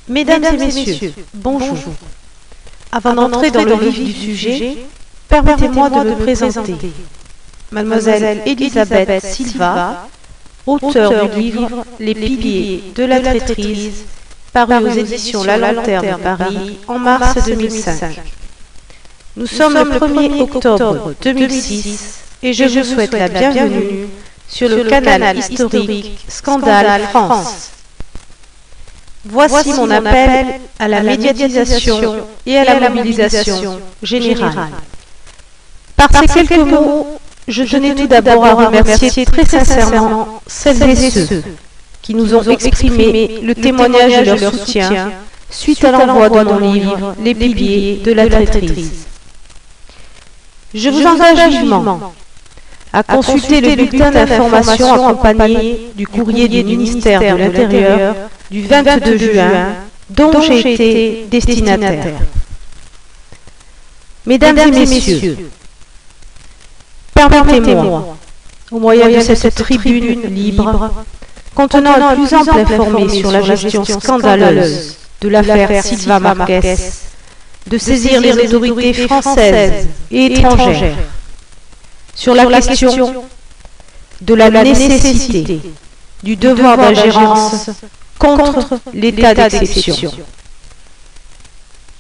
Mesdames et messieurs, bonjour. Avant d'entrer dans le vif du sujet, permettez-moi de me présenter. Mademoiselle Elisabeth Silva, auteure du livre Les piliers de la traîtrise, paru aux éditions La Lanterne de Paris en mars 2005. Nous sommes le 1er octobre 2006 et je vous souhaite la bienvenue sur le canal historique Scandale France. Voici mon appel à la médiatisation et à la mobilisation générale. Par ces quelques mots, je tenais tout d'abord à remercier très sincèrement celles et ceux qui nous ont exprimé le témoignage de leur soutien suite à l'envoi de mon livre Les piliers de la traîtrise. Je vous engage vivement à consulter le bulletin d'information accompagné du courrier du ministère de l'Intérieur du 22 juin, dont j'ai été destinataire. Mesdames et messieurs, permettez-moi, au moyen de cette tribune libre, contenant un plus ample informé sur la gestion scandaleuse de l'affaire Silva Marquez, de saisir les autorités françaises et étrangères sur la question de la nécessité du devoir d'ingérence contre l'état d'exception,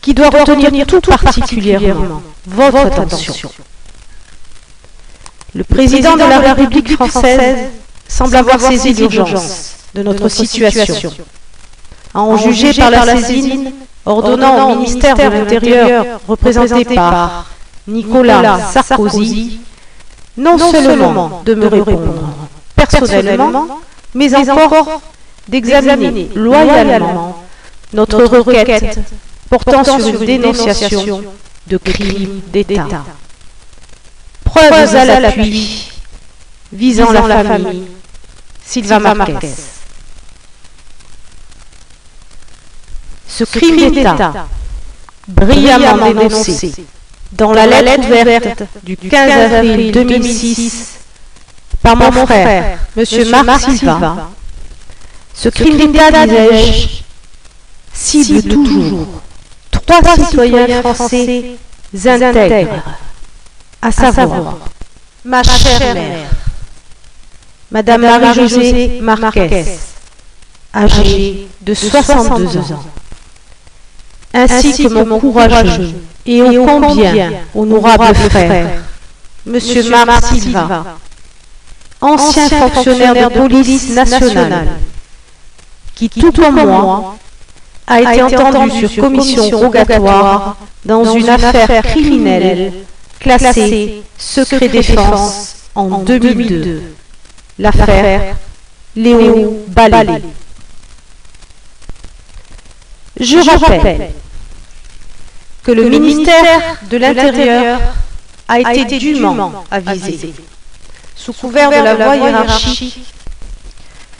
qui doit retenir tout particulièrement votre attention. Le président de la République française semble avoir saisi l'urgence de notre situation, à en juger par la saisine ordonnant au ministère de l'Intérieur, représenté par Nicolas Sarkozy, non seulement de me répondre personnellement, mais encore d'examiner loyalement notre requête portant sur une dénonciation de crimes d'État. Preuves à l'appui visant la famille Silva Marquez. Ce crime d'État, brillamment dénoncé dans la lettre ouverte du 15 avril 2006 par mon frère, M. Marc Silva, ce crime d'État, disais-je, cible toujours trois citoyens français intègres, à savoir ma chère mère, Madame Marie-Josée Marquez, âgée de 62 ans, ainsi que mon courageux et ô combien honorable frère, M. Marc Silva, ancien fonctionnaire de police nationale, qui, tout comme moi, a été entendu sur commission rogatoire dans une affaire criminelle classée secret défense en 2002, l'affaire Léo Ballet. Je rappelle que le ministère de l'Intérieur a été dûment avisé, sous couvert de la voie hiérarchique,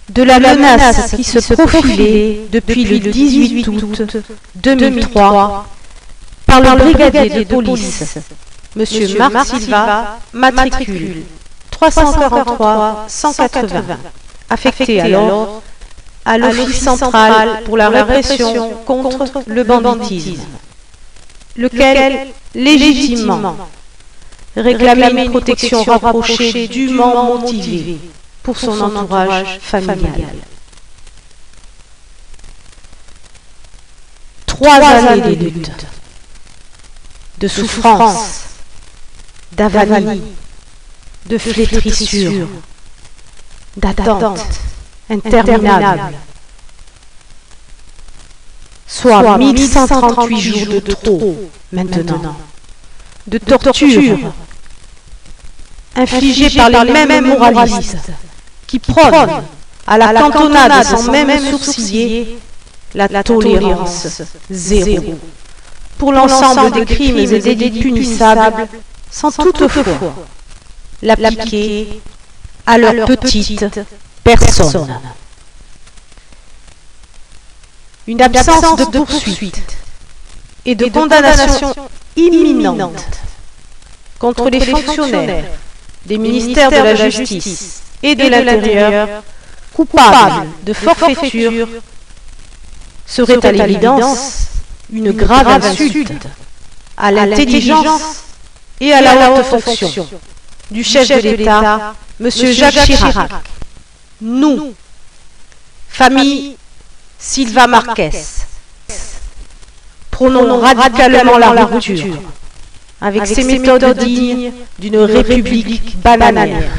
de la menace qui se profilait depuis le 18 août 2003 par le brigadier de police, M. Marc Silva, matricule 343 180, affecté alors à l'Office central pour la répression contre le banditisme, lequel, légitimement, réclamait une protection rapprochée dûment motivée pour son entourage familial. 3 années de lutte, de souffrance, d'avalie, de flétrissure, d'attente interminable, soit 1138 jours de trop maintenant, de torture infligée par les mêmes moralistes qui prônent à la cantonade sans même sourciller la tolérance zéro pour l'ensemble des crimes et délits punissables, sans toutefois l'appliquer à leur petite personne. Une absence de poursuite et de condamnation imminente contre les fonctionnaires des ministères de la Justice et de l'Intérieur coupables de forfaiture serait à l'évidence une grave insulte à l'intelligence et à la haute fonction du chef de l'État, M. Jacques Chirac. Nous, famille Silva Marquez, prônons radicalement la rupture avec ces méthodes dignes d'une république bananière.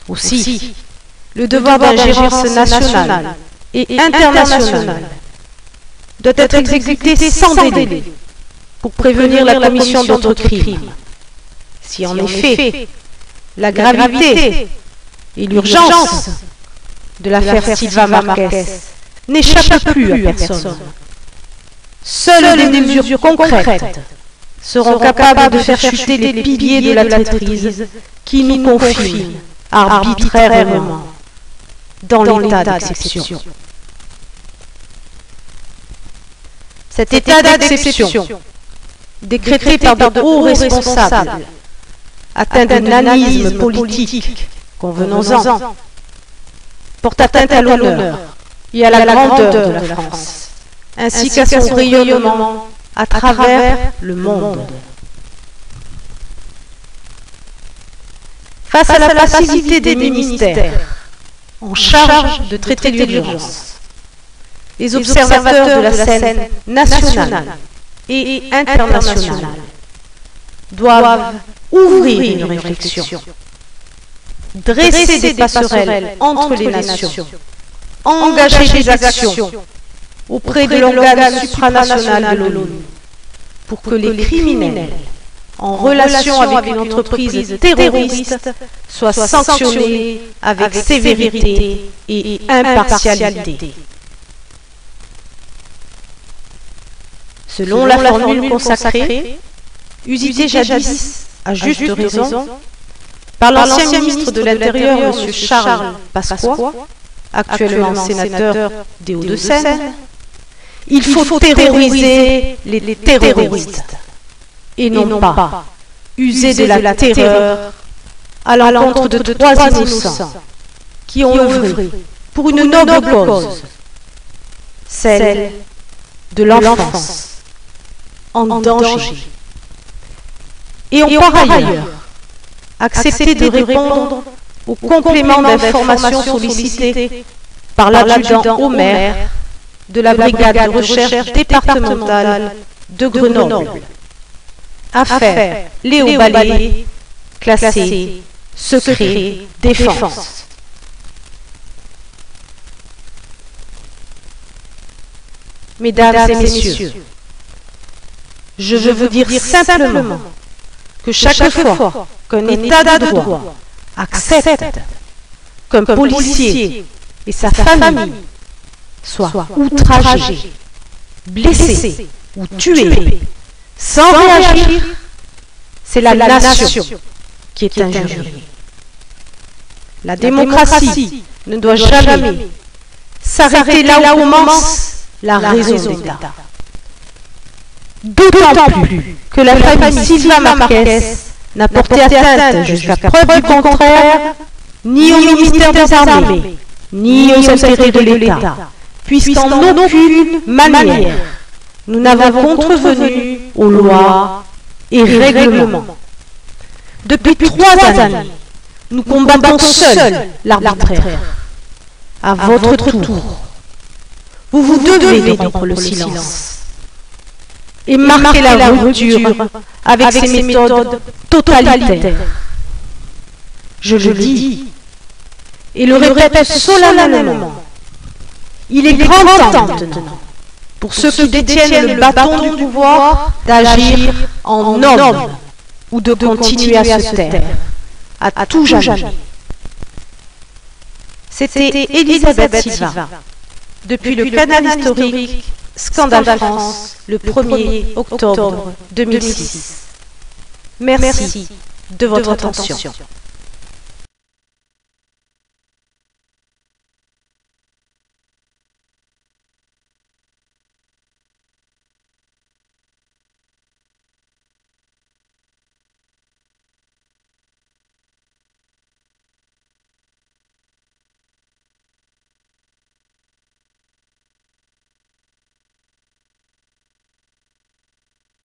Aussi, le devoir d'ingérence nationale et internationale doit être exécuté sans délai pour prévenir la commission d'autres crimes. Si en effet, la gravité et l'urgence de l'affaire Silva Marquez n'échappent plus à personne, seules des mesures concrètes seront capables de faire chuter les piliers de la traîtrise qui nous confinent arbitrairement dans l'état d'exception. Cet état d'exception, décrété par de hauts responsables, atteint d'un nanisme politique, convenons-en, porte atteinte à l'honneur et à la grandeur de la France, ainsi qu'à son rayonnement à travers le monde. Face à la passivité des ministères en charge de traiter l'urgence, les observateurs de la scène nationale et internationale doivent ouvrir une réflexion, dresser des passerelles entre les nations, engager des actions auprès de l'organe supranational de l'ONU pour que les criminels en relation avec une entreprise terroriste soient sanctionnés avec sévérité et impartialité. Selon la formule consacrée, usitée jadis, à juste raison, par l'ancien ministre de l'Intérieur, M. Charles Pasqua, actuellement sénateur des Hauts-de-Seine, il faut terroriser les terroristes, et non pas user de la terreur à l'encontre de trois innocents qui ont œuvré pour une noble cause, celle de l'enfance en danger, et ont par ailleurs accepté de répondre aux compléments d'informations sollicités par l'adjudant au maire de la brigade de recherche départementale de Grenoble. Affaire Léo Ballet, classée secret défense. Mesdames et messieurs, je veux vous dire simplement que chaque fois qu'un État de droit accepte qu'un policier et sa famille soient outragés, blessés ou tués sans réagir, c'est la nation qui est injuriée. La démocratie ne doit jamais s'arrêter là où commence la raison d'État. D'autant plus que la famille Silva Marquez n'a porté atteinte jusqu'à preuve du contraire ni au ministère des Armées, ni aux intérêts de l'État, puisqu'en aucune manière nous n'avons contrevenu aux lois et règlements. Depuis 3 années, nous combattons seuls l'arbitraire. À votre tour, vous vous devez de rompre le silence et marquer la rupture avec ces méthodes totalitaires. Je le dis et le répète solennellement, il est grand temps maintenant pour ceux qui détiennent le bâton du pouvoir d'agir en homme ou de continuer à se taire à tout jamais. C'était Elisabeth Silva, depuis le canal historique Scandale France, le 1er octobre 2006. Merci de votre attention.